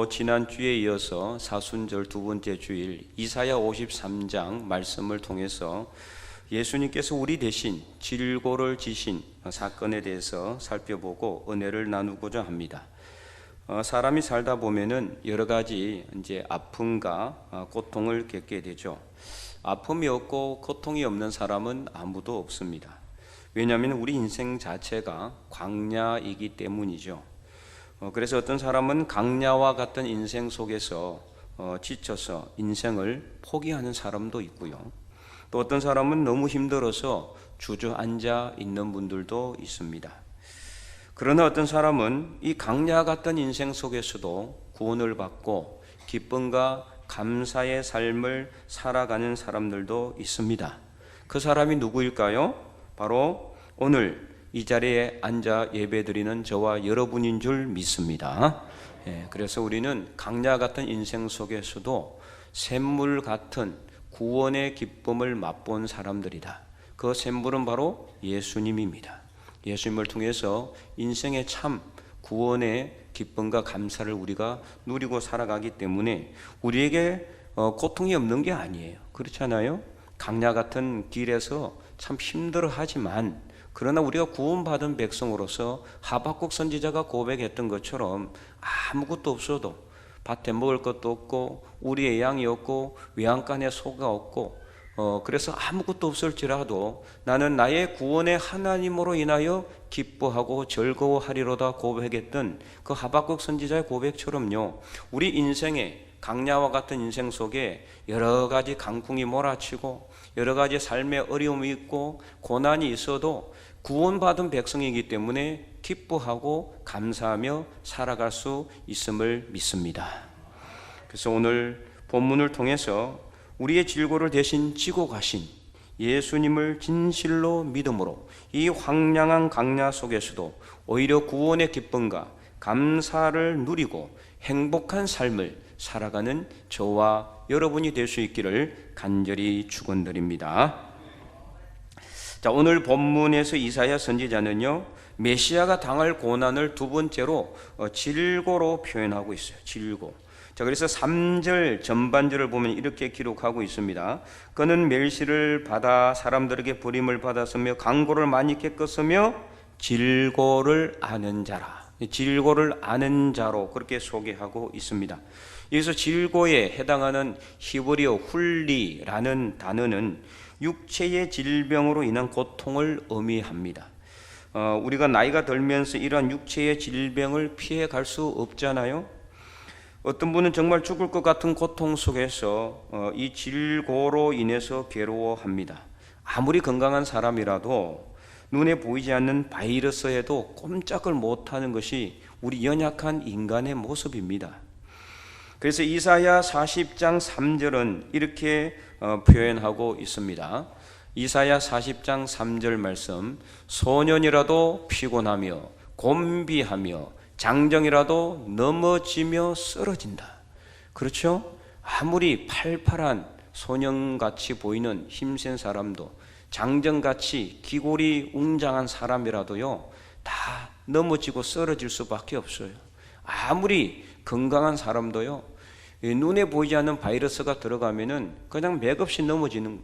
오늘도 지난주에 이어서 사순절 두 번째 주일 이사야 53장 말씀을 통해서 예수님께서 우리 대신 질고를 지신 사건에 대해서 살펴보고 은혜를 나누고자 합니다. 사람이 살다 보면은 여러 가지 아픔과 고통을 겪게 되죠. 아픔이 없고 고통이 없는 사람은 아무도 없습니다. 왜냐하면 우리 인생 자체가 광야이기 때문이죠. 그래서 어떤 사람은 강야와 같은 인생 속에서 지쳐서 인생을 포기하는 사람도 있고요. 또 어떤 사람은 너무 힘들어서 주저앉아 있는 분들도 있습니다. 그러나 어떤 사람은 이 강야 같은 인생 속에서도 구원을 받고 기쁨과 감사의 삶을 살아가는 사람들도 있습니다. 그 사람이 누구일까요? 바로 오늘 이 자리에 앉아 예배드리는 저와 여러분인 줄 믿습니다. 그래서 우리는 강야 같은 인생 속에서도 샘물 같은 구원의 기쁨을 맛본 사람들이다. 그 샘물은 바로 예수님입니다. 예수님을 통해서 인생의 참 구원의 기쁨과 감사를 우리가 누리고 살아가기 때문에 우리에게 고통이 없는 게 아니에요. 그렇잖아요? 강야 같은 길에서 참 힘들어하지만 그러나 우리가 구원받은 백성으로서 하박국 선지자가 고백했던 것처럼 아무것도 없어도 밭에 먹을 것도 없고 우리의 양이 없고 외양간에 소가 없고 그래서 아무것도 없을지라도 나는 나의 구원의 하나님으로 인하여 기뻐하고 즐거워하리로다 고백했던 그 하박국 선지자의 고백처럼요, 우리 인생의 강야와 같은 인생 속에 여러 가지 강풍이 몰아치고 여러 가지 삶의 어려움이 있고 고난이 있어도 구원받은 백성이기 때문에 기뻐하고 감사하며 살아갈 수 있음을 믿습니다. 그래서 오늘 본문을 통해서 우리의 질고를 대신 지고 가신 예수님을 진실로 믿음으로 이 황량한 강야 속에서도 오히려 구원의 기쁨과 감사를 누리고 행복한 삶을 살아가는 저와 여러분이 될 수 있기를 간절히 축원드립니다. 자, 오늘 본문에서 이사야 선지자는요, 메시아가 당할 고난을 두 번째로 질고로 표현하고 있어요. 질고. 자, 그래서 3절 전반절을 보면 이렇게 기록하고 있습니다. 그는 멸시를 받아 사람들에게 버림을 받았으며 강고를 많이 꺾었으며 질고를 아는 자라. 질고를 아는 자로 그렇게 소개하고 있습니다. 여기서 질고에 해당하는 히브리어 훌리라는 단어는 육체의 질병으로 인한 고통을 의미합니다. 우리가 나이가 들면서 이러한 육체의 질병을 피해 갈 수 없잖아요. 어떤 분은 정말 죽을 것 같은 고통 속에서 이 질고로 인해서 괴로워합니다. 아무리 건강한 사람이라도 눈에 보이지 않는 바이러스에도 꼼짝을 못하는 것이 우리 연약한 인간의 모습입니다. 그래서 이사야 40장 3절은 이렇게 표현하고 있습니다. 이사야 40장 3절 말씀, 소년이라도 피곤하며 곤비하며 장정이라도 넘어지며 쓰러진다. 그렇죠? 아무리 팔팔한 소년같이 보이는 힘센 사람도, 장정같이 기골이 웅장한 사람이라도요, 다 넘어지고 쓰러질 수밖에 없어요. 아무리 건강한 사람도요, 눈에 보이지 않는 바이러스가 들어가면은 그냥 맥없이 넘어지는,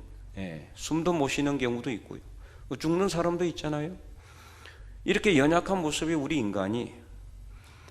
숨도 못 쉬는 경우도 있고요, 죽는 사람도 있잖아요. 이렇게 연약한 모습이 우리 인간이.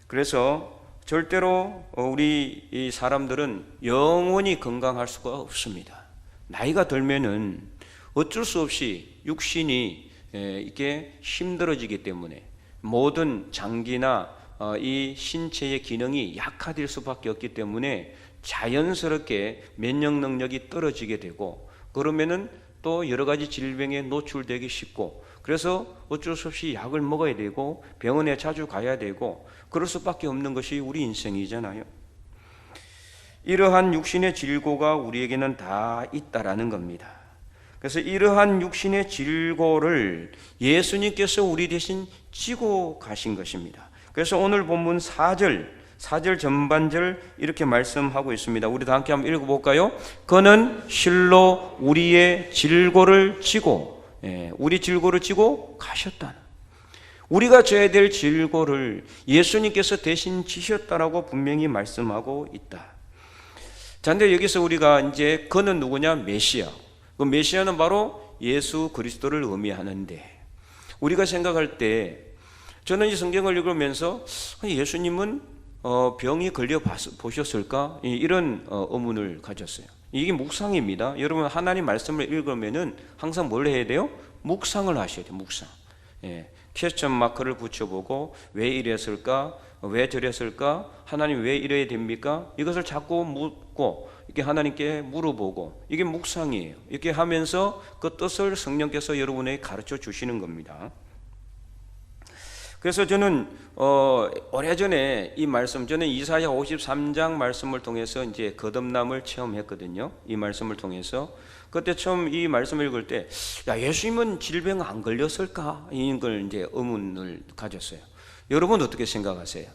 그래서 절대로 우리 이 사람들은 영원히 건강할 수가 없습니다. 나이가 들면은 어쩔 수 없이 육신이 이게 힘들어지기 때문에 모든 장기나 이 신체의 기능이 약화될 수밖에 없기 때문에 자연스럽게 면역 능력이 떨어지게 되고, 그러면은 또 여러 가지 질병에 노출되기 쉽고, 그래서 어쩔 수 없이 약을 먹어야 되고 병원에 자주 가야 되고 그럴 수밖에 없는 것이 우리 인생이잖아요. 이러한 육신의 질고가 우리에게는 다 있다라는 겁니다. 그래서 이러한 육신의 질고를 예수님께서 우리 대신 지고 가신 것입니다. 그래서 오늘 본문 4절 전반절 이렇게 말씀하고 있습니다. 우리도 함께 한번 읽어볼까요? 그는 실로 우리의 질고를 지고, 우리 질고를 지고 가셨다. 우리가 져야 될 질고를 예수님께서 대신 지셨다라고 분명히 말씀하고 있다. 자, 근데 여기서 우리가 이제 그는 누구냐? 메시아. 그 메시아는 바로 예수 그리스도를 의미하는데, 우리가 생각할 때 저는 이 성경을 읽으면서 예수님은 병이 걸려 보셨을까? 이런 의문을 가졌어요. 이게 묵상입니다. 여러분, 하나님 말씀을 읽으면은 항상 뭘 해야 돼요? 묵상을 하셔야 돼요. 묵상. 예. 퀘스천 마크를 붙여보고 왜 이랬을까? 왜 저랬을까? 하나님 왜 이래야 됩니까? 이것을 자꾸 묻고 이렇게 하나님께 물어보고, 이게 묵상이에요. 이렇게 하면서 그 뜻을 성령께서 여러분에게 가르쳐 주시는 겁니다. 그래서 저는 오래전에 이 말씀, 저는 이사야 53장 말씀을 통해서 이제 거듭남을 체험했거든요. 이 말씀을 통해서 그때 처음 이 말씀을 읽을 때, 야, 예수님은 질병 안 걸렸을까? 이걸 이제 의문을 가졌어요. 여러분 어떻게 생각하세요?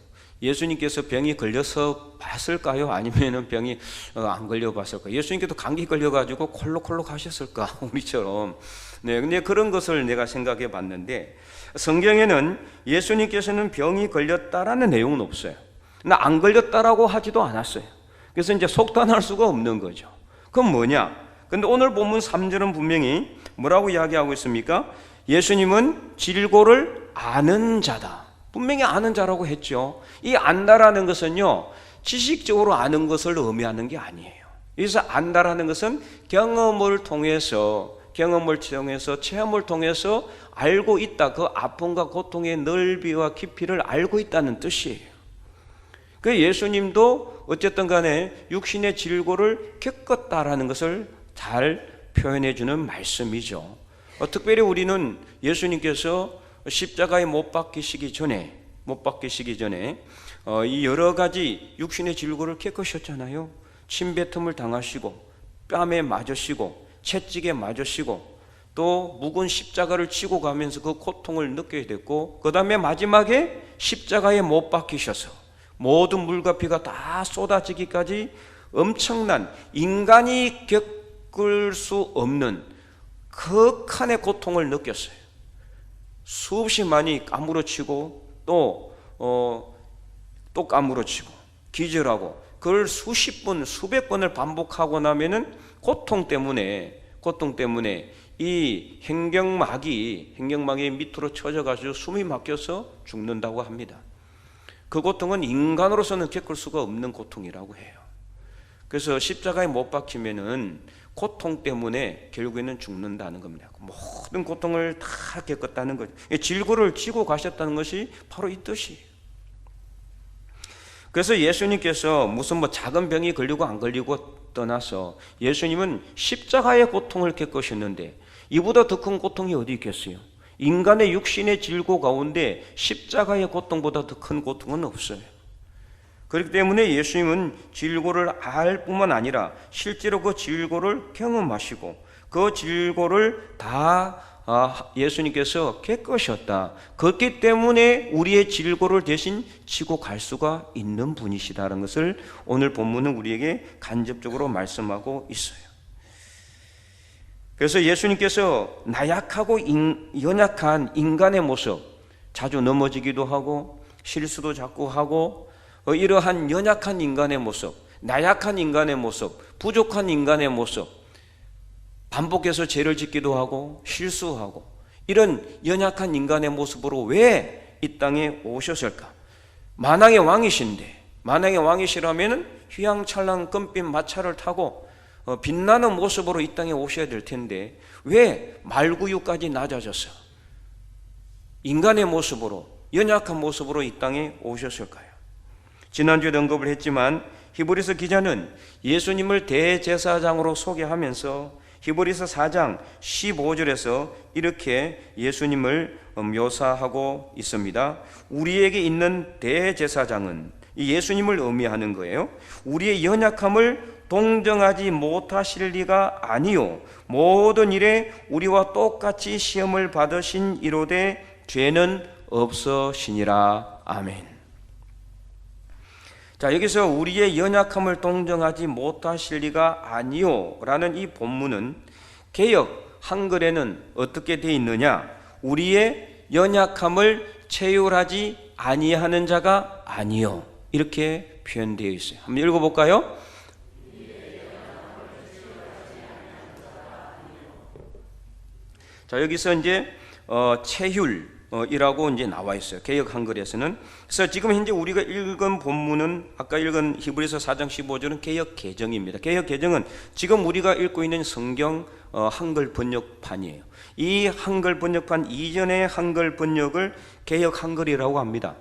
예수님께서 병이 걸려서 봤을까요? 아니면은 병이 안 걸려 봤을까? 예수님께도 감기 걸려가지고 콜록콜록 하셨을까? 우리처럼. 네, 근데 그런 것을 내가 생각해 봤는데, 성경에는 예수님께서는 병이 걸렸다라는 내용은 없어요. 나 안 걸렸다라고 하지도 않았어요. 그래서 이제 속단할 수가 없는 거죠. 그건 뭐냐? 근데 오늘 본문 3절은 분명히 뭐라고 이야기하고 있습니까? 예수님은 질고를 아는 자다. 분명히 아는 자라고 했죠. 이 안다라는 것은요, 지식적으로 아는 것을 의미하는 게 아니에요. 여기서 안다라는 것은 경험을 통해서 체험을 통해서 알고 있다. 그 아픔과 고통의 넓이와 깊이를 알고 있다는 뜻이에요. 그 예수님도 어쨌든 간에 육신의 질고를 겪었다라는 것을 잘 표현해 주는 말씀이죠. 특별히 우리는 예수님께서 십자가에 못 박히시기 전에 이 여러 가지 육신의 질고를 겪으셨잖아요. 침뱉음을 당하시고 뺨에 맞으시고 채찍에 맞으시고 또 묵은 십자가를 지고 가면서 그 고통을 느끼게 됐고, 그 다음에 마지막에 십자가에 못 박히셔서 모든 물과 피가 다 쏟아지기까지 엄청난, 인간이 겪을 수 없는 극한의 고통을 느꼈어요. 수없이 많이 까무러치고 또 까무러치고 기절하고, 그걸 수십 번 수백 번을 반복하고 나면은 고통 때문에 이 행경막이 밑으로 쳐져가지고 숨이 막혀서 죽는다고 합니다. 그 고통은 인간으로서는 겪을 수가 없는 고통이라고 해요. 그래서 십자가에 못 박히면은 고통 때문에 결국에는 죽는다는 겁니다. 모든 고통을 다 겪었다는 거죠. 질고를 지고 가셨다는 것이 바로 이 뜻이에요. 그래서 예수님께서 무슨 작은 병이 걸리고 안 걸리고 떠나서 예수님은 십자가의 고통을 겪으셨는데, 이보다 더 큰 고통이 어디 있겠어요? 인간의 육신의 질고 가운데 십자가의 고통보다 더 큰 고통은 없어요. 그렇기 때문에 예수님은 질고를 알 뿐만 아니라 실제로 그 질고를 경험하시고 그 질고를 다 예수님께서 겪으셨다. 그렇기 때문에 우리의 질고를 대신 지고 갈 수가 있는 분이시다는 것을 오늘 본문은 우리에게 간접적으로 말씀하고 있어요. 그래서 예수님께서 나약하고 연약한 인간의 모습, 자주 넘어지기도 하고 실수도 자꾸 하고, 이러한 연약한 인간의 모습, 나약한 인간의 모습, 부족한 인간의 모습, 반복해서 죄를 짓기도 하고 실수하고, 이런 연약한 인간의 모습으로 왜 이 땅에 오셨을까? 만왕의 왕이시라면 휘황찬란 금빛 마차를 타고 빛나는 모습으로 이 땅에 오셔야 될 텐데 왜 말구유까지 낮아져서 인간의 모습으로, 연약한 모습으로 이 땅에 오셨을까요? 지난주에 언급을 했지만 히브리서 기자는 예수님을 대제사장으로 소개하면서 히브리서 4장 15절에서 이렇게 예수님을 묘사하고 있습니다. 우리에게 있는 대제사장은, 이 예수님을 의미하는 거예요. 우리의 연약함을 동정하지 못하실 리가 아니요 모든 일에 우리와 똑같이 시험을 받으신 이로되 죄는 없으시니라. 아멘. 자, 여기서 우리의 연약함을 동정하지 못하실 리가 아니요 라는 이 본문은 개역 한글에는 어떻게 되어 있느냐? 우리의 연약함을 체휼하지 아니하는 자가 아니요. 이렇게 표현되어 있어요. 한번 읽어볼까요? 자, 여기서 이제 체휼이라고 이제 나와 있어요. 개역 한글에서는. 그래서 지금 현재 우리가 읽은 본문은 아까 읽은 히브리서 4장 15절은 개역 개정입니다. 개역 개정은 지금 우리가 읽고 있는 성경 한글 번역판이에요. 이 한글 번역판 이전의 한글 번역을 개역 한글이라고 합니다.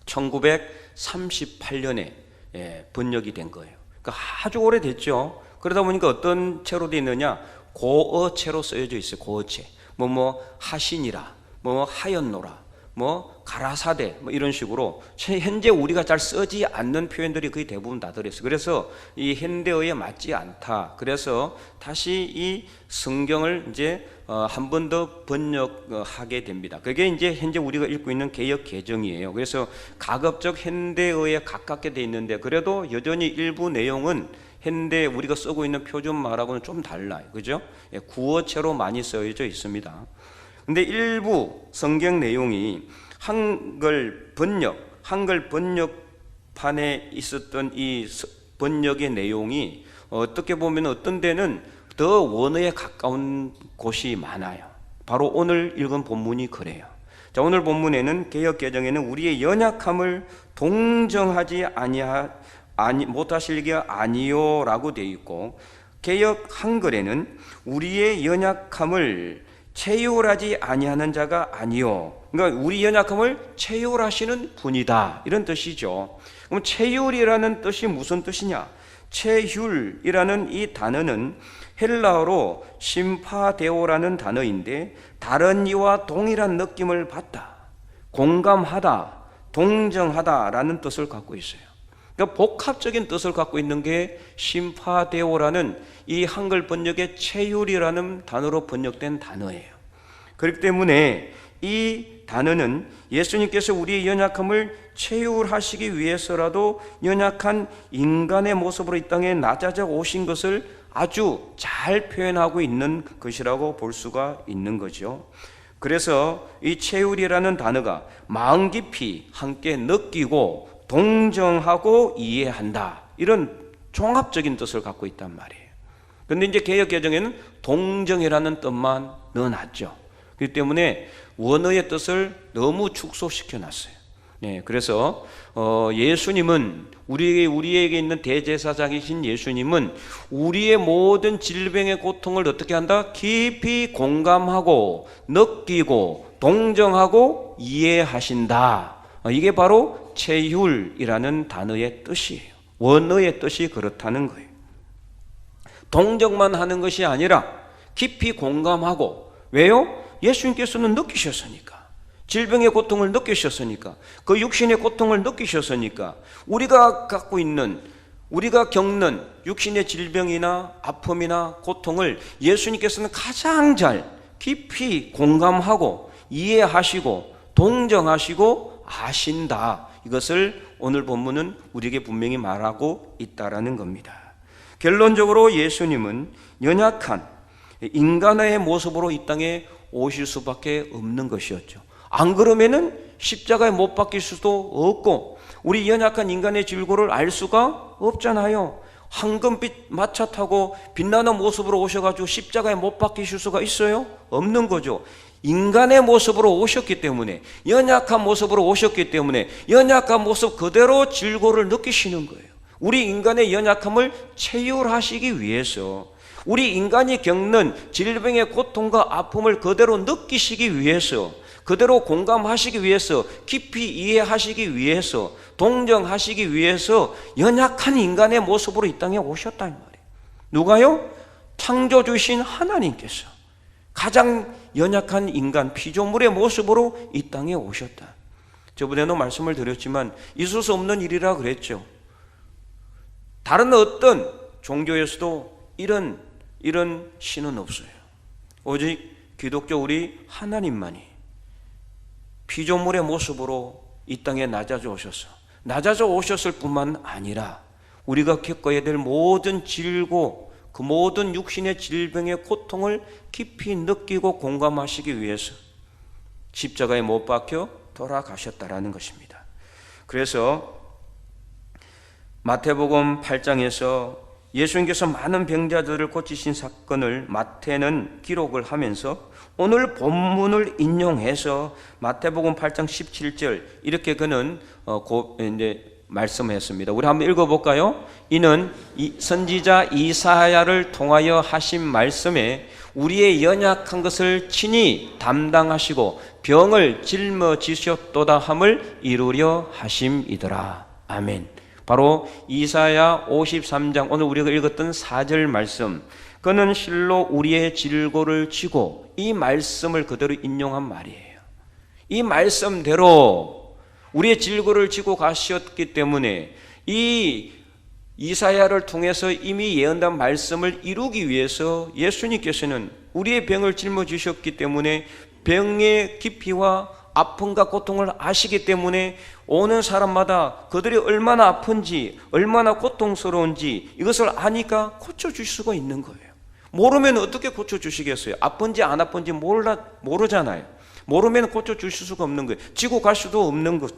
1938년에 번역이 된 거예요. 그러니까 아주 오래됐죠. 그러다 보니까 어떤 채로 되어 있느냐? 고어체로 쓰여져 있어요. 고어체. 하시니라, 하였노라, 가라사대, 이런 식으로 현재 우리가 잘 쓰지 않는 표현들이 거의 대부분 다 들어있어요. 그래서 이 현대어에 맞지 않다. 그래서 다시 이 성경을 이제 한 번 더 번역하게 됩니다. 그게 이제 현재 우리가 읽고 있는 개역 개정이에요. 그래서 가급적 현대어에 가깝게 돼 있는데 그래도 여전히 일부 내용은 현대 우리가 쓰고 있는 표준말하고는 좀 달라요. 그죠? 구어체로 많이 쓰여져 있습니다. 근데 일부 성경 내용이 한글 번역판에 있었던 이 번역의 내용이 어떻게 보면 어떤 데는 더 원어에 가까운 곳이 많아요. 바로 오늘 읽은 본문이 그래요. 자, 오늘 본문에는 개역 개정에는 우리의 연약함을 동정하지 못하시기가 아니요라고 되어 있고, 개역 한글에는 우리의 연약함을 체휼하지 아니하는 자가 아니요. 그러니까 우리 연약함을 체휼하시는 분이다, 이런 뜻이죠. 그럼 체휼이라는 뜻이 무슨 뜻이냐? 체휼이라는 이 단어는 헬라어로 심파데오라는 단어인데 다른 이와 동일한 느낌을 받다, 공감하다, 동정하다라는 뜻을 갖고 있어요. 그러니까 복합적인 뜻을 갖고 있는 게 심파데오라는 이 한글 번역의 체휼이라는 단어로 번역된 단어예요. 그렇기 때문에 이 단어는 예수님께서 우리의 연약함을 체휼하시기 위해서라도 연약한 인간의 모습으로 이 땅에 낮아져 오신 것을 아주 잘 표현하고 있는 것이라고 볼 수가 있는 거죠. 그래서 이 체휼이라는 단어가 마음 깊이 함께 느끼고 동정하고 이해한다, 이런 종합적인 뜻을 갖고 있단 말이에요. 그런데 이제 개역 개정에는 동정이라는 뜻만 넣어놨죠. 그렇기 때문에 원어의 뜻을 너무 축소시켜 놨어요. 그래서 예수님은 우리에게 있는 대제사장이신 예수님은 우리의 모든 질병의 고통을 어떻게 한다? 깊이 공감하고 느끼고 동정하고 이해하신다. 이게 바로 체휼이라는 단어의 뜻이에요. 원어의 뜻이 그렇다는 거예요. 동정만 하는 것이 아니라 깊이 공감하고, 왜요? 예수님께서는 느끼셨으니까. 질병의 고통을 느끼셨으니까, 그 육신의 고통을 느끼셨으니까, 우리가 갖고 있는, 우리가 겪는 육신의 질병이나 아픔이나 고통을 예수님께서는 가장 잘 깊이 공감하고 이해하시고 동정하시고 아신다. 이것을 오늘 본문은 우리에게 분명히 말하고 있다라는 겁니다. 결론적으로 예수님은 연약한 인간의 모습으로 이 땅에 오실 수밖에 없는 것이었죠. 안 그러면은 십자가에 못 박힐 수도 없고 우리 연약한 인간의 질고를 알 수가 없잖아요. 황금빛 마차 타고 빛나는 모습으로 오셔가지고 십자가에 못 박히실 수가 있어요? 없는 거죠. 인간의 모습으로 오셨기 때문에, 연약한 모습으로 오셨기 때문에 연약한 모습 그대로 질고를 느끼시는 거예요. 우리 인간의 연약함을 체휼하시기 위해서, 우리 인간이 겪는 질병의 고통과 아픔을 그대로 느끼시기 위해서, 그대로 공감하시기 위해서, 깊이 이해하시기 위해서, 동정하시기 위해서 연약한 인간의 모습으로 이 땅에 오셨다는 말이에요. 누가요? 창조주신 하나님께서 가장 연약한 인간, 피조물의 모습으로 이 땅에 오셨다. 저번에도 말씀을 드렸지만 있을 수 없는 일이라 그랬죠. 다른 어떤 종교에서도 이런 신은 없어요. 오직 기독교 우리 하나님만이 피조물의 모습으로 이 땅에 낮아져 오셨을 뿐만 아니라 우리가 겪어야 될 모든 질고, 그 모든 육신의 질병의 고통을 깊이 느끼고 공감하시기 위해서 십자가에 못 박혀 돌아가셨다라는 것입니다. 그래서 마태복음 8장에서 예수님께서 많은 병자들을 고치신 사건을 마태는 기록을 하면서 오늘 본문을 인용해서 마태복음 8장 17절 이렇게 그는 이제 말씀했습니다. 우리 한번 읽어볼까요? 이는 선지자 이사야를 통하여 하신 말씀에 우리의 연약한 것을 친히 담당하시고 병을 짊어지셨도다 함을 이루려 하심이더라. 아멘. 바로 이사야 53장 오늘 우리가 읽었던 4절 말씀, 그는 실로 우리의 질고를 지고, 이 말씀을 그대로 인용한 말이에요. 이 말씀대로 우리의 질고를 지고 가셨기 때문에 이 이사야를 통해서 이미 예언된 말씀을 이루기 위해서 예수님께서는 우리의 병을 짊어지셨기 때문에 병의 깊이와 아픔과 고통을 아시기 때문에 오는 사람마다 그들이 얼마나 아픈지 얼마나 고통스러운지 이것을 아니까 고쳐줄 수가 있는 거예요. 모르면 어떻게 고쳐주시겠어요? 아픈지 안 아픈지 모르잖아요. 모르면 고쳐주실 수가 없는 거예요. 지고 갈 수도 없는 것.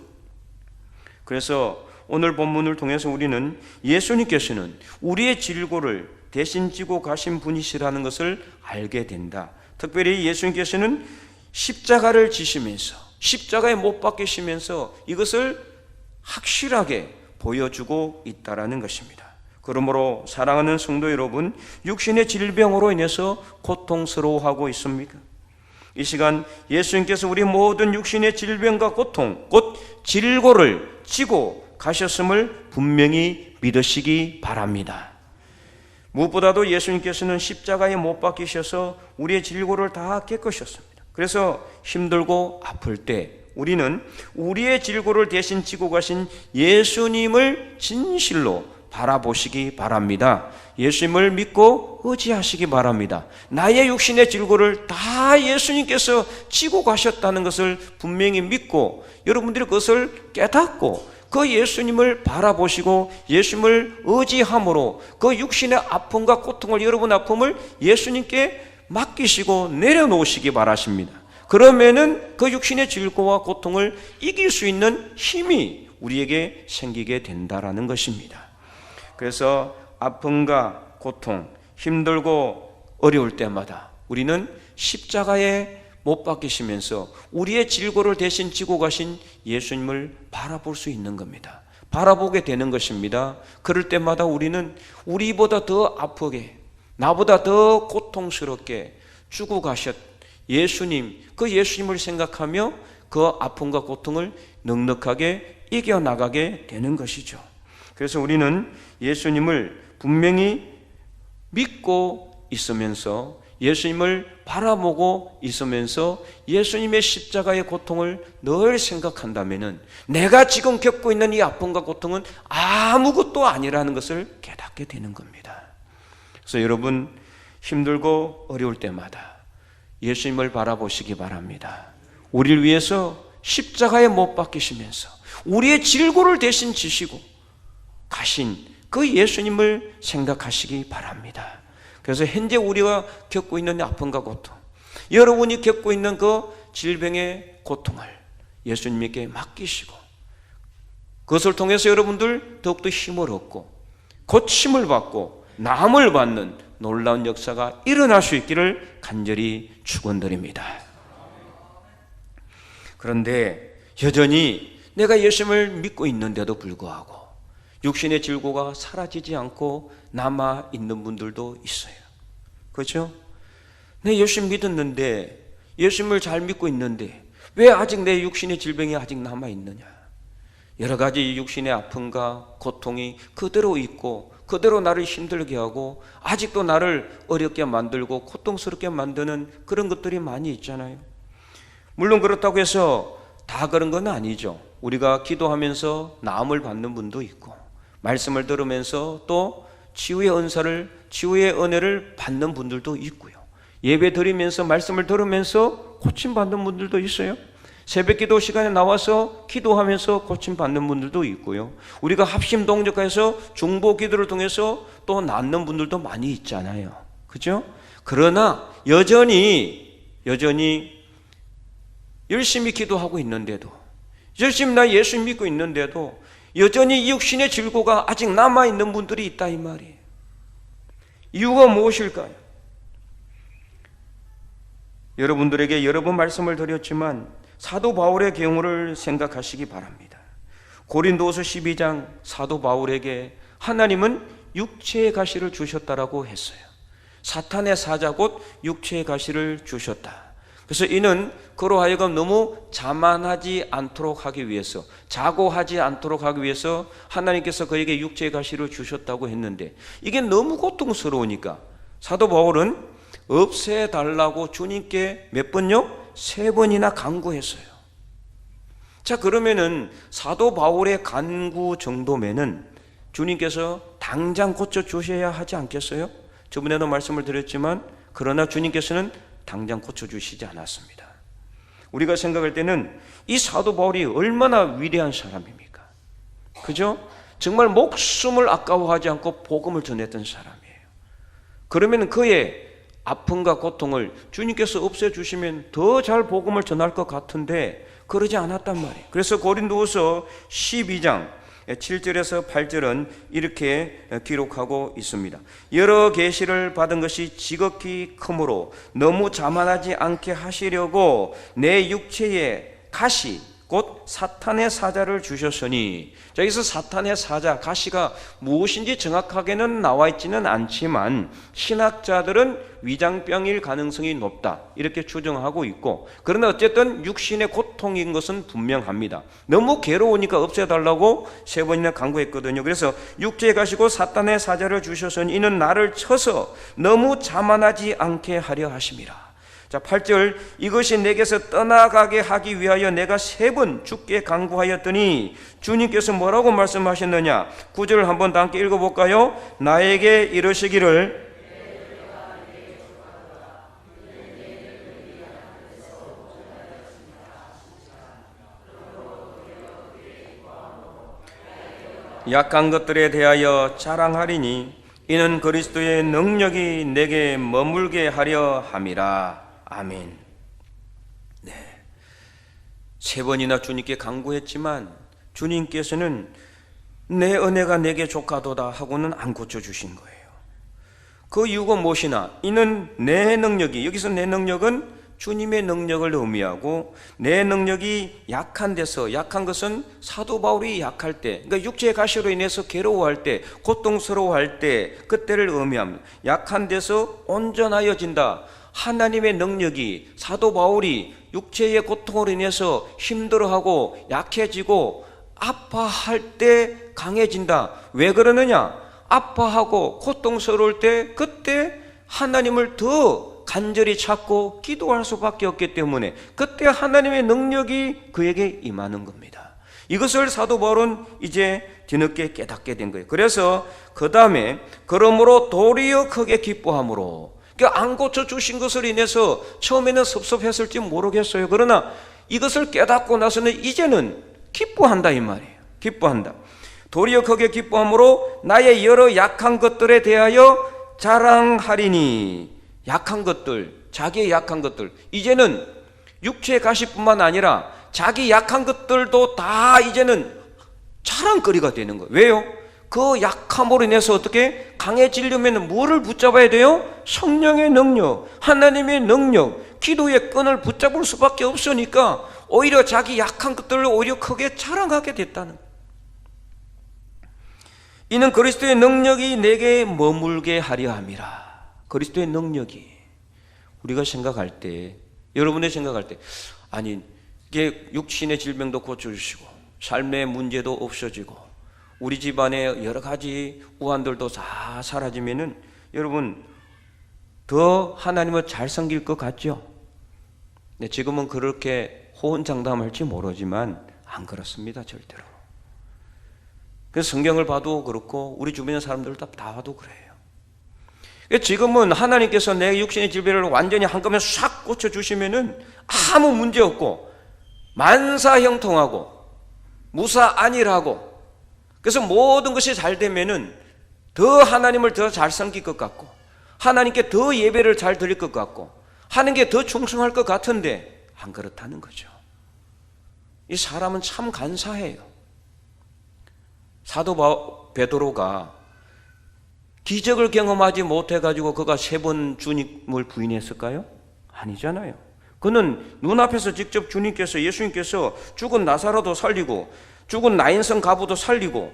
그래서 오늘 본문을 통해서 우리는 예수님께서는 우리의 질고를 대신 지고 가신 분이시라는 것을 알게 된다. 특별히 예수님께서는 십자가를 지시면서 십자가에 못 박히시면서 이것을 확실하게 보여주고 있다라는 것입니다. 그러므로 사랑하는 성도 여러분, 육신의 질병으로 인해서 고통스러워하고 있습니까? 이 시간 예수님께서 우리 모든 육신의 질병과 고통, 곧 질고를 지고 가셨음을 분명히 믿으시기 바랍니다. 무엇보다도 예수님께서는 십자가에 못 박히셔서 우리의 질고를 다 깨끗하셨습니다. 그래서 힘들고 아플 때 우리는 우리의 질고를 대신 지고 가신 예수님을 진실로 바라보시기 바랍니다. 예수님을 믿고 의지하시기 바랍니다. 나의 육신의 질고를 다 예수님께서 지고 가셨다는 것을 분명히 믿고 여러분들이 그것을 깨닫고 그 예수님을 바라보시고 예수님을 의지함으로 그 육신의 아픔과 고통을, 여러분 아픔을 예수님께 맡기시고 내려놓으시기 바라십니다. 그러면은 그 육신의 질고와 고통을 이길 수 있는 힘이 우리에게 생기게 된다라는 것입니다. 그래서 아픔과 고통, 힘들고 어려울 때마다 우리는 십자가에 못 박히시면서 우리의 질고를 대신 지고 가신 예수님을 바라볼 수 있는 겁니다. 바라보게 되는 것입니다. 그럴 때마다 우리는 우리보다 더 아프게, 나보다 더 고통스럽게 주고 가셨 예수님, 그 예수님을 생각하며 그 아픔과 고통을 넉넉하게 이겨나가게 되는 것이죠. 그래서 우리는 예수님을 분명히 믿고 있으면서 예수님을 바라보고 있으면서 예수님의 십자가의 고통을 늘 생각한다면 내가 지금 겪고 있는 이 아픔과 고통은 아무것도 아니라는 것을 깨닫게 되는 겁니다. 그래서 여러분 힘들고 어려울 때마다 예수님을 바라보시기 바랍니다. 우리를 위해서 십자가에 못 박히시면서 우리의 질고를 대신 지시고 가신 그 예수님을 생각하시기 바랍니다. 그래서 현재 우리가 겪고 있는 아픔과 고통, 여러분이 겪고 있는 그 질병의 고통을 예수님께 맡기시고 그것을 통해서 여러분들 더욱더 힘을 얻고 고침을 받고 나음을 받는 놀라운 역사가 일어날 수 있기를 간절히 축원드립니다. 그런데 여전히 내가 예수님을 믿고 있는데도 불구하고 육신의 질고가 사라지지 않고 남아 있는 분들도 있어요. 그렇죠? 내 예수님 믿었는데, 예수님을 잘 믿고 있는데 왜 아직 내 육신의 질병이 아직 남아 있느냐? 여러 가지 육신의 아픔과 고통이 그대로 있고 그대로 나를 힘들게 하고 아직도 나를 어렵게 만들고 고통스럽게 만드는 그런 것들이 많이 있잖아요. 물론 그렇다고 해서 다 그런 건 아니죠. 우리가 기도하면서 나음을 받는 분도 있고 말씀을 들으면서 또 치유의 은사를, 치유의 은혜를 받는 분들도 있고요. 예배 드리면서 말씀을 들으면서 고침받는 분들도 있어요. 새벽 기도 시간에 나와서 기도하면서 고침받는 분들도 있고요. 우리가 합심 동역해서 중보 기도를 통해서 또 낫는 분들도 많이 있잖아요. 그죠? 그러나 여전히 열심히 기도하고 있는데도 열심히 나 예수 믿고 있는데도 여전히 육신의 질고가 아직 남아있는 분들이 있다 이 말이에요. 이유가 무엇일까요? 여러분들에게 여러 번 말씀을 드렸지만 사도 바울의 경우를 생각하시기 바랍니다. 고린도후서 12장 사도 바울에게 하나님은 육체의 가시를 주셨다라고 했어요. 사탄의 사자 곧 육체의 가시를 주셨다. 그래서 이는 그로 하여금 너무 자만하지 않도록 하기 위해서, 자고하지 않도록 하기 위해서 하나님께서 그에게 육체의 가시를 주셨다고 했는데, 이게 너무 고통스러우니까 사도 바울은 없애달라고 주님께 몇 번요? 3번이나 간구했어요. 자, 그러면은 사도 바울의 간구 정도면은 주님께서 당장 고쳐주셔야 하지 않겠어요? 저번에도 말씀을 드렸지만, 그러나 주님께서는 당장 고쳐주시지 않았습니다. 우리가 생각할 때는 이 사도 바울이 얼마나 위대한 사람입니까? 그죠? 정말 목숨을 아까워하지 않고 복음을 전했던 사람이에요. 그러면 그의 아픔과 고통을 주님께서 없애주시면 더 잘 복음을 전할 것 같은데 그러지 않았단 말이에요. 그래서 고린도후서 12장 7절에서 8절은 이렇게 기록하고 있습니다. 여러 계시를 받은 것이 지극히 크므로 너무 자만하지 않게 하시려고 내 육체에 가시 곧 사탄의 사자를 주셨으니, 자, 여기서 사탄의 사자, 가시가 무엇인지 정확하게는 나와 있지는 않지만 신학자들은 위장병일 가능성이 높다 이렇게 추정하고 있고, 그러나 어쨌든 육신의 고통인 것은 분명합니다. 너무 괴로우니까 없애달라고 3번이나 간구했거든요. 그래서 육체에 가시고 사탄의 사자를 주셨으니 이는 나를 쳐서 너무 자만하지 않게 하려 하심이라. 자, 8절, 이것이 내게서 떠나가게 하기 위하여 내가 3번 주께 간구하였더니 주님께서 뭐라고 말씀하셨느냐? 9절 한번 다 함께 읽어볼까요? 나에게 이르시기를 약한 것들에 대하여 자랑하리니 이는 그리스도의 능력이 내게 머물게 하려 함이라. 아멘. 네. 3번이나 주님께 간구했지만 주님께서는 내 은혜가 내게 족하도다 하고는 안 고쳐주신 거예요. 그 이유가 무엇이나 이는 내 능력이, 여기서 내 능력은 주님의 능력을 의미하고, 내 능력이 약한 데서, 약한 것은 사도 바울이 약할 때, 그러니까 육체의 가시로 인해서 괴로워할 때, 고통스러워할 때 그때를 의미합니다. 약한 데서 온전하여진다. 하나님의 능력이 사도 바울이 육체의 고통으로 인해서 힘들어하고 약해지고 아파할 때 강해진다. 왜 그러느냐? 아파하고 고통스러울 때 그때 하나님을 더 간절히 찾고 기도할 수밖에 없기 때문에 그때 하나님의 능력이 그에게 임하는 겁니다. 이것을 사도 바울은 이제 뒤늦게 깨닫게 된 거예요. 그래서 그 다음에 그러므로 도리어 크게 기뻐함으로, 그러니까 안 고쳐주신 것을 인해서 처음에는 섭섭했을지 모르겠어요. 그러나 이것을 깨닫고 나서는 이제는 기뻐한다 이 말이에요. 기뻐한다. 도리어 크게 기뻐함으로 나의 여러 약한 것들에 대하여 자랑하리니. 약한 것들, 자기의 약한 것들, 이제는 육체의 가시뿐만 아니라 자기 약한 것들도 다 이제는 자랑거리가 되는 거예요. 왜요? 그 약함으로 인해서 어떻게 강해지려면 뭐를 붙잡아야 돼요? 성령의 능력, 하나님의 능력, 기도의 끈을 붙잡을 수밖에 없으니까 오히려 자기 약한 것들을 오히려 크게 자랑하게 됐다는 거예요. 이는 그리스도의 능력이 내게 머물게 하려 함이라. 그리스도의 능력이, 우리가 생각할 때, 여러분의 생각할 때, 아니 이게 육신의 질병도 고쳐주시고 삶의 문제도 없어지고 우리 집안의 여러 가지 우환들도 다 사라지면은 여러분 더 하나님을 잘 섬길 것 같죠? 네, 지금은 그렇게 호언장담할지 모르지만 안 그렇습니다, 절대로. 그래서 성경을 봐도 그렇고 우리 주변의 사람들 다 봐도 그래요. 지금은 하나님께서 내 육신의 질병을 완전히 한꺼번에 싹 고쳐주시면은 아무 문제 없고 만사형통하고 무사안일하고, 그래서 모든 것이 잘 되면은 더 하나님을 더 잘 섬길 것 같고 하나님께 더 예배를 잘 드릴 것 같고 하는 게 더 충성할 것 같은데 안 그렇다는 거죠. 이 사람은 참 간사해요. 사도 베드로가 기적을 경험하지 못해가지고 그가 3번 주님을 부인했을까요? 아니잖아요. 그는 눈앞에서 직접 주님께서, 예수님께서 죽은 나사로도 살리고 죽은 나인성 가부도 살리고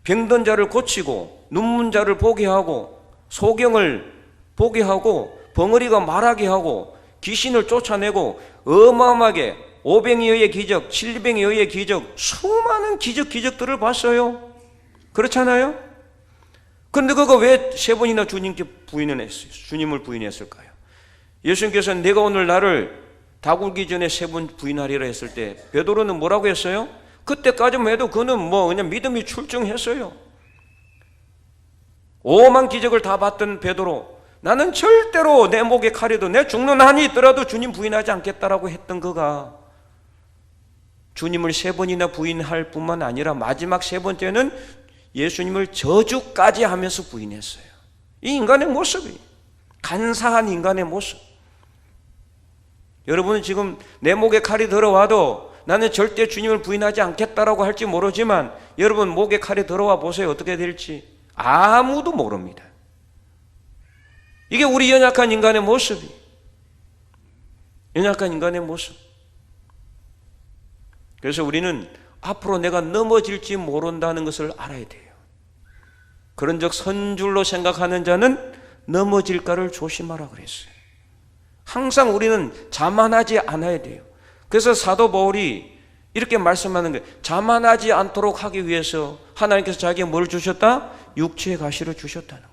병든 자를 고치고 눈문 자를 보게 하고 소경을 보게 하고 벙어리가 말하게 하고 귀신을 쫓아내고 어마어마하게 500여의 기적, 700여의 기적, 수많은 기적들을 봤어요. 그렇잖아요? 그런데 그거 왜 3번이나 주님께 부인을 했어요? 주님을 부인했을까요? 예수님께서 내가 오늘 나를 다 굴기 전에 3번 부인하리라 했을 때 베드로는 뭐라고 했어요? 그때까지만 해도 그는 그냥 믿음이 출중했어요. 오만 기적을 다 봤던 베드로, 나는 절대로 내 목에 칼이도 내 죽는 한이 있더라도 주님 부인하지 않겠다라고 했던 그가 주님을 3번이나 부인할 뿐만 아니라 마지막 3번째는 예수님을 저주까지 하면서 부인했어요. 이 인간의 모습이 간사한 인간의 모습. 여러분은 지금 내 목에 칼이 들어와도 나는 절대 주님을 부인하지 않겠다라고 할지 모르지만 여러분 목에 칼이 들어와 보세요. 어떻게 될지 아무도 모릅니다. 이게 우리 연약한 인간의 모습이, 연약한 인간의 모습. 그래서 우리는 앞으로 내가 넘어질지 모른다는 것을 알아야 돼요. 그런 적 선줄로 생각하는 자는 넘어질까를 조심하라 그랬어요. 항상 우리는 자만하지 않아야 돼요. 그래서 사도 바울이 이렇게 말씀하는 거예요. 자만하지 않도록 하기 위해서 하나님께서 자기에게 뭘 주셨다? 육체의 가시를 주셨다는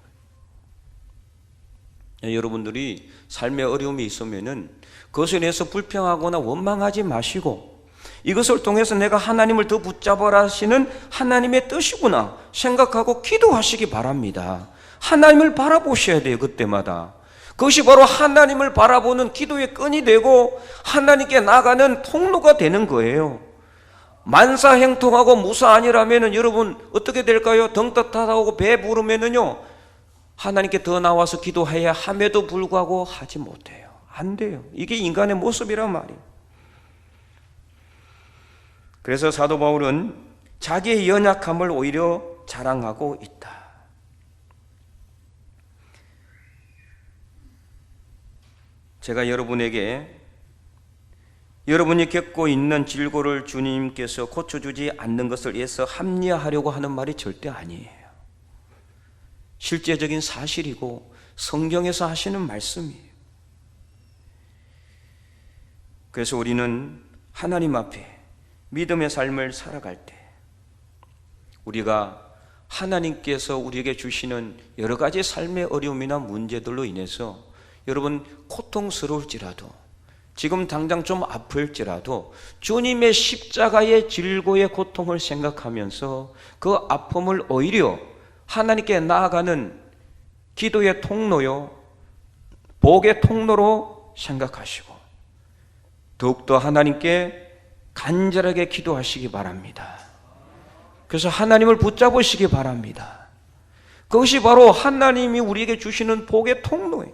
거예요. 여러분들이 삶에 어려움이 있으면은 그것에 대해서 불평하거나 원망하지 마시고 이것을 통해서 내가 하나님을 더 붙잡아라 하시는 하나님의 뜻이구나 생각하고 기도하시기 바랍니다. 하나님을 바라보셔야 돼요. 그때마다. 그것이 바로 하나님을 바라보는 기도의 끈이 되고 하나님께 나가는 통로가 되는 거예요. 만사행통하고 무사 아니라면은 여러분 어떻게 될까요? 등 따뜻하고 배 부르면은요 하나님께 더 나와서 기도해야 함에도 불구하고 하지 못해요. 안 돼요. 이게 인간의 모습이란 말이에요. 그래서 사도 바울은 자기의 연약함을 오히려 자랑하고 있다. 제가 여러분에게 여러분이 겪고 있는 질고를 주님께서 고쳐주지 않는 것을 위해서 합리화하려고 하는 말이 절대 아니에요. 실제적인 사실이고 성경에서 하시는 말씀이에요. 그래서 우리는 하나님 앞에 믿음의 삶을 살아갈 때 우리가 하나님께서 우리에게 주시는 여러 가지 삶의 어려움이나 문제들로 인해서 여러분 고통스러울지라도 지금 당장 좀 아플지라도 주님의 십자가의 질고의 고통을 생각하면서 그 아픔을 오히려 하나님께 나아가는 기도의 통로요 복의 통로로 생각하시고 더욱더 하나님께 간절하게 기도하시기 바랍니다. 그래서 하나님을 붙잡으시기 바랍니다. 그것이 바로 하나님이 우리에게 주시는 복의 통로예요.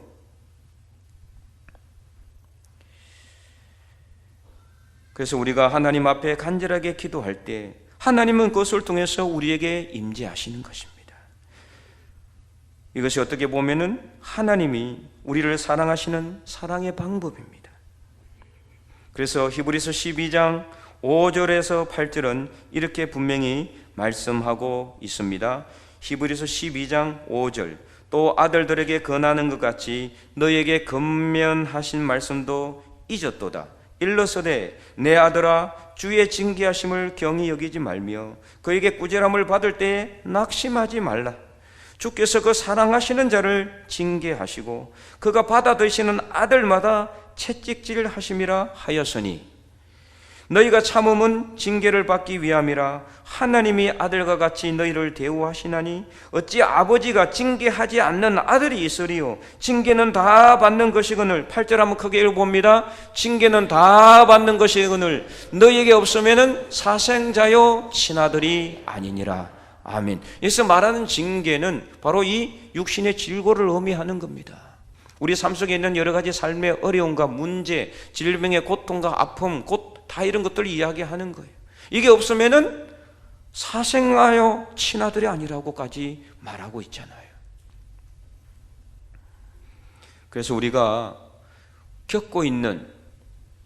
그래서 우리가 하나님 앞에 간절하게 기도할 때 하나님은 그것을 통해서 우리에게 임재하시는 것입니다. 이것이 어떻게 보면은 하나님이 우리를 사랑하시는 사랑의 방법입니다. 그래서 히브리서 12장 5절에서 8절은 이렇게 분명히 말씀하고 있습니다. 히브리서 12장 5절 또 아들들에게 권하는 것 같이 너에게 권면하신 말씀도 잊었도다. 일러서되 내 아들아 주의 징계하심을 경히 여기지 말며 그에게 꾸지람을 받을 때에 낙심하지 말라. 주께서 그 사랑하시는 자를 징계하시고 그가 받아드시는 아들마다 채찍질 하심이라 하였으니 너희가 참음은 징계를 받기 위함이라. 하나님이 아들과 같이 너희를 대우하시나니 어찌 아버지가 징계하지 않는 아들이 있으리요. 징계는 다 받는 것이거늘. 8절 한번 크게 읽어봅니다. 징계는 다 받는 것이거늘 너희에게 없으면은 사생자요 친아들이 아니니라. 아멘. 여기서 말하는 징계는 바로 이 육신의 질고를 의미하는 겁니다. 우리 삶 속에 있는 여러 가지 삶의 어려움과 문제, 질병의 고통과 아픔, 곧 다 이런 것들을 이야기하는 거예요. 이게 없으면은 사생아요 친아들이 아니라고까지 말하고 있잖아요. 그래서 우리가 겪고 있는,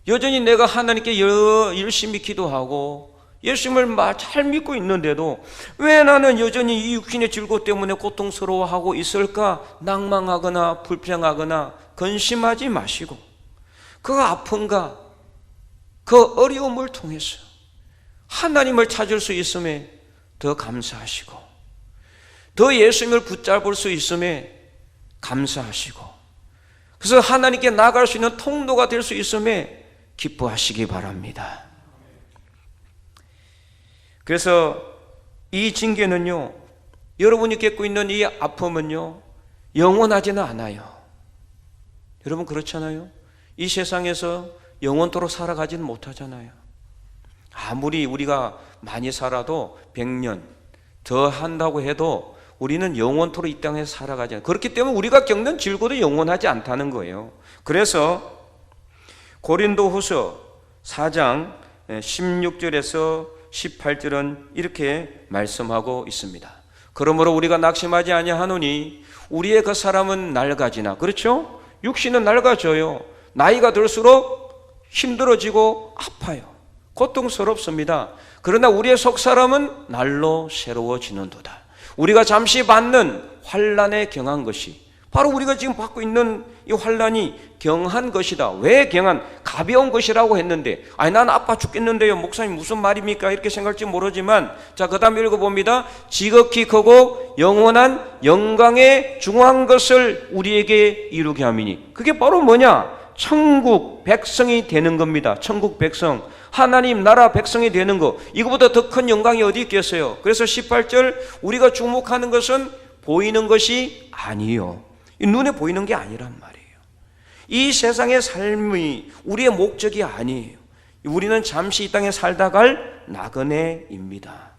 여전히 내가 하나님께 열심히 기도하고 예수님을 잘 믿고 있는데도 왜 나는 여전히 이 육신의 질고 때문에 고통스러워하고 있을까? 낭망하거나 불평하거나 근심하지 마시고 그 아픔과 그 어려움을 통해서 하나님을 찾을 수 있음에 더 감사하시고, 더 예수님을 붙잡을 수 있음에 감사하시고, 그래서 하나님께 나아갈 수 있는 통로가 될 수 있음에 기뻐하시기 바랍니다. 그래서 이 징계는요, 여러분이 겪고 있는 이 아픔은요, 영원하지는 않아요. 여러분 그렇잖아요. 이 세상에서 영원토록 살아가지는 못하잖아요. 아무리 우리가 많이 살아도 100년 더 한다고 해도 우리는 영원토록 이 땅에서 살아가지 않아요. 그렇기 때문에 우리가 겪는 질고도 영원하지 않다는 거예요. 그래서 고린도후서 4장 16절에서 18절은 이렇게 말씀하고 있습니다. 그러므로 우리가 낙심하지 아니하노니 우리의 그 사람은 낡아지나, 그렇죠? 육신은 낡아져요. 나이가 들수록 힘들어지고 아파요. 고통스럽습니다. 그러나 우리의 속사람은 날로 새로워지는도다. 우리가 잠시 받는 환난에 경한 것이, 바로 우리가 지금 받고 있는 이 환난이 경한 것이다. 왜 경한? 가벼운 것이라고 했는데, 아니 난 아파 죽겠는데요, 목사님 무슨 말입니까? 이렇게 생각할지 모르지만, 자 그 다음 읽어봅니다. 지극히 크고 영원한 영광에 중한 것을 우리에게 이루게 함이니, 그게 바로 뭐냐? 천국 백성이 되는 겁니다. 천국 백성, 하나님 나라 백성이 되는 거, 이거보다 더 큰 영광이 어디 있겠어요? 그래서 18절, 우리가 주목하는 것은 보이는 것이 아니요, 눈에 보이는 게 아니란 말이에요. 이 세상의 삶이 우리의 목적이 아니에요. 우리는 잠시 이 땅에 살다 갈 나그네입니다.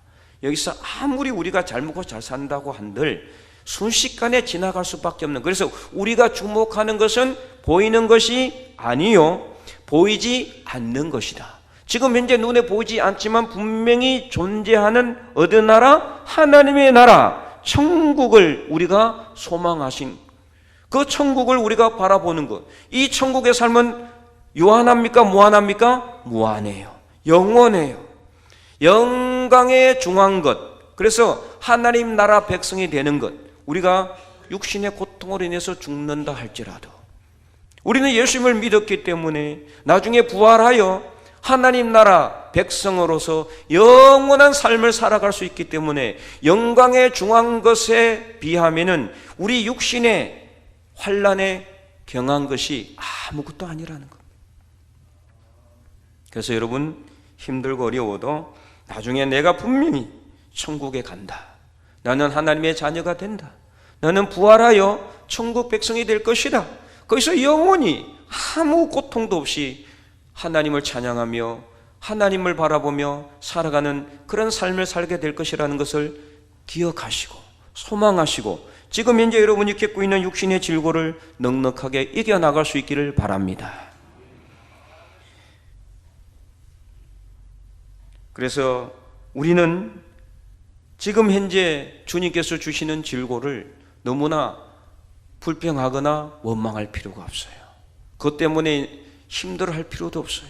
여기서 아무리 우리가 잘 먹고 잘 산다고 한들 순식간에 지나갈 수밖에 없는, 그래서 우리가 주목하는 것은 보이는 것이 아니요, 보이지 않는 것이다. 지금 현재 눈에 보이지 않지만 분명히 존재하는 어느 나라? 하나님의 나라, 천국을 우리가 소망하신 그 천국을 우리가 바라보는 것. 이 천국의 삶은 유한합니까? 무한합니까? 무한해요. 영원해요. 영광에 중한 것. 그래서 하나님 나라 백성이 되는 것. 우리가 육신의 고통으로 인해서 죽는다 할지라도 우리는 예수님을 믿었기 때문에 나중에 부활하여 하나님 나라 백성으로서 영원한 삶을 살아갈 수 있기 때문에 영광에 중한 것에 비하면은 우리 육신의 환난에 경한 것이 아무것도 아니라는 겁니다. 그래서 여러분 힘들고 어려워도 나중에 내가 분명히 천국에 간다, 나는 하나님의 자녀가 된다, 나는 부활하여 천국 백성이 될 것이다, 거기서 영원히 아무 고통도 없이 하나님을 찬양하며 하나님을 바라보며 살아가는 그런 삶을 살게 될 것이라는 것을 기억하시고 소망하시고 지금 현재 여러분이 겪고 있는 육신의 질고를 넉넉하게 이겨나갈 수 있기를 바랍니다. 그래서 우리는 지금 현재 주님께서 주시는 질고를 너무나 불평하거나 원망할 필요가 없어요. 그것 때문에 힘들어할 필요도 없어요.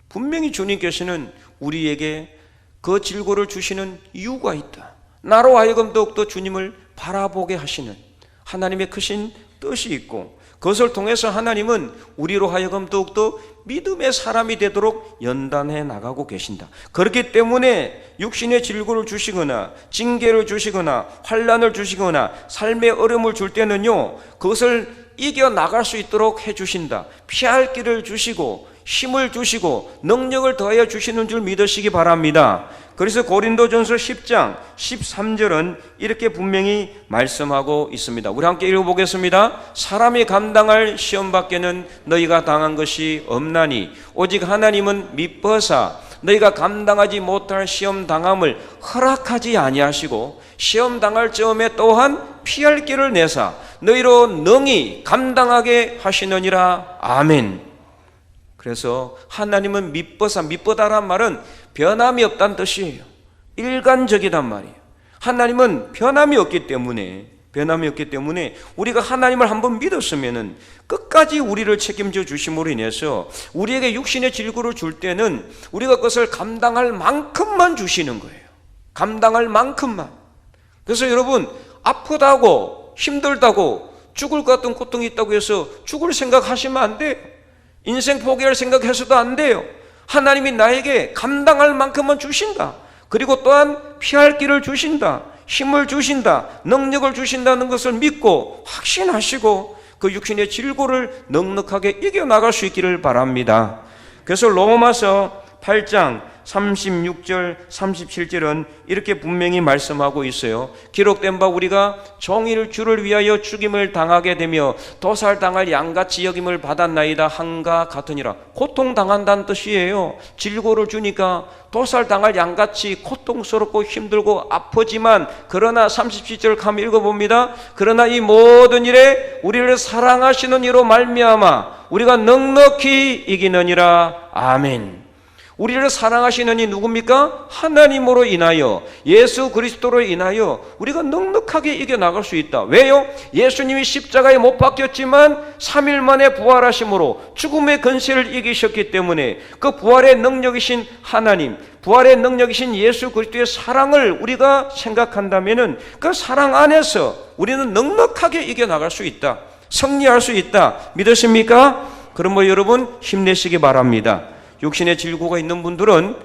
분명히 주님께서는 우리에게 그 질고를 주시는 이유가 있다. 나로 하여금 더욱더 주님을 바라보게 하시는 하나님의 크신 뜻이 있고, 그것을 통해서 하나님은 우리로 하여금 더욱더 믿음의 사람이 되도록 연단해 나가고 계신다. 그렇기 때문에 육신의 질고를 주시거나 징계를 주시거나 환난을 주시거나 삶의 어려움을 줄 때는요, 그것을 이겨나갈 수 있도록 해주신다. 피할 길을 주시고 힘을 주시고 능력을 더하여 주시는 줄 믿으시기 바랍니다. 그래서 고린도전서 10장 13절은 이렇게 분명히 말씀하고 있습니다. 우리 함께 읽어보겠습니다. 사람이 감당할 시험 밖에는 너희가 당한 것이 없나니 오직 하나님은 미뻐사 너희가 감당하지 못할 시험 당함을 허락하지 아니하시고 시험 당할 즈음에 또한 피할 길을 내사 너희로 능히 감당하게 하시느니라. 아멘. 그래서 하나님은 미쁘다란 말은 변함이 없다는 뜻이에요. 일관적이단 말이에요. 하나님은 변함이 없기 때문에 우리가 하나님을 한번 믿었으면은 끝까지 우리를 책임져 주심으로 인해서 우리에게 육신의 질고를 줄 때는 우리가 그것을 감당할 만큼만 주시는 거예요. 감당할 만큼만. 그래서 여러분, 아프다고 힘들다고 죽을 것 같은 고통이 있다고 해서 죽을 생각하시면 안 돼요. 인생 포기할 생각해서도 안 돼요. 하나님이 나에게 감당할 만큼만 주신다. 그리고 또한 피할 길을 주신다. 힘을 주신다. 능력을 주신다는 것을 믿고 확신하시고 그 육신의 질고를 넉넉하게 이겨나갈 수 있기를 바랍니다. 그래서 로마서 8장 36절 37절은 이렇게 분명히 말씀하고 있어요. 기록된 바 우리가 정의를 주를 위하여 죽임을 당하게 되며 도살당할 양같이 여김을 받았나이다 한가 같으니라. 고통당한다는 뜻이에요. 질고를 주니까 도살당할 양같이 고통스럽고 힘들고 아프지만, 그러나 37절 한번 읽어봅니다. 그러나 이 모든 일에 우리를 사랑하시는 이로 말미암아 우리가 넉넉히 이기느니라. 아멘. 우리를 사랑하시는 이 누굽니까? 하나님으로 인하여, 예수 그리스도로 인하여 우리가 넉넉하게 이겨나갈 수 있다. 왜요? 예수님이 십자가에 못 박혔지만 3일 만에 부활하심으로 죽음의 근세를 이기셨기 때문에 그 부활의 능력이신 하나님, 부활의 능력이신 예수 그리스도의 사랑을 우리가 생각한다면 그 사랑 안에서 우리는 넉넉하게 이겨나갈 수 있다. 승리할 수 있다. 믿으십니까? 그럼 여러분 힘내시기 바랍니다. 육신의 질고가 있는 분들은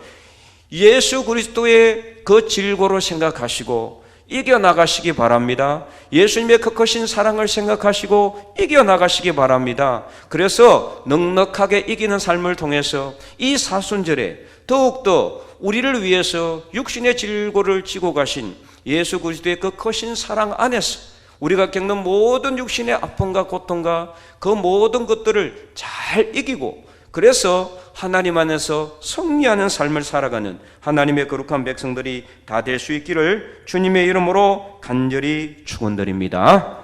예수 그리스도의 그 질고를 생각하시고 이겨나가시기 바랍니다. 예수님의 그 크신 사랑을 생각하시고 이겨나가시기 바랍니다. 그래서 넉넉하게 이기는 삶을 통해서 이 사순절에 더욱더 우리를 위해서 육신의 질고를 지고 가신 예수 그리스도의 그 크신 사랑 안에서 우리가 겪는 모든 육신의 아픔과 고통과 그 모든 것들을 잘 이기고, 그래서 하나님 안에서 승리하는 삶을 살아가는 하나님의 거룩한 백성들이 다 될 수 있기를 주님의 이름으로 간절히 축원드립니다.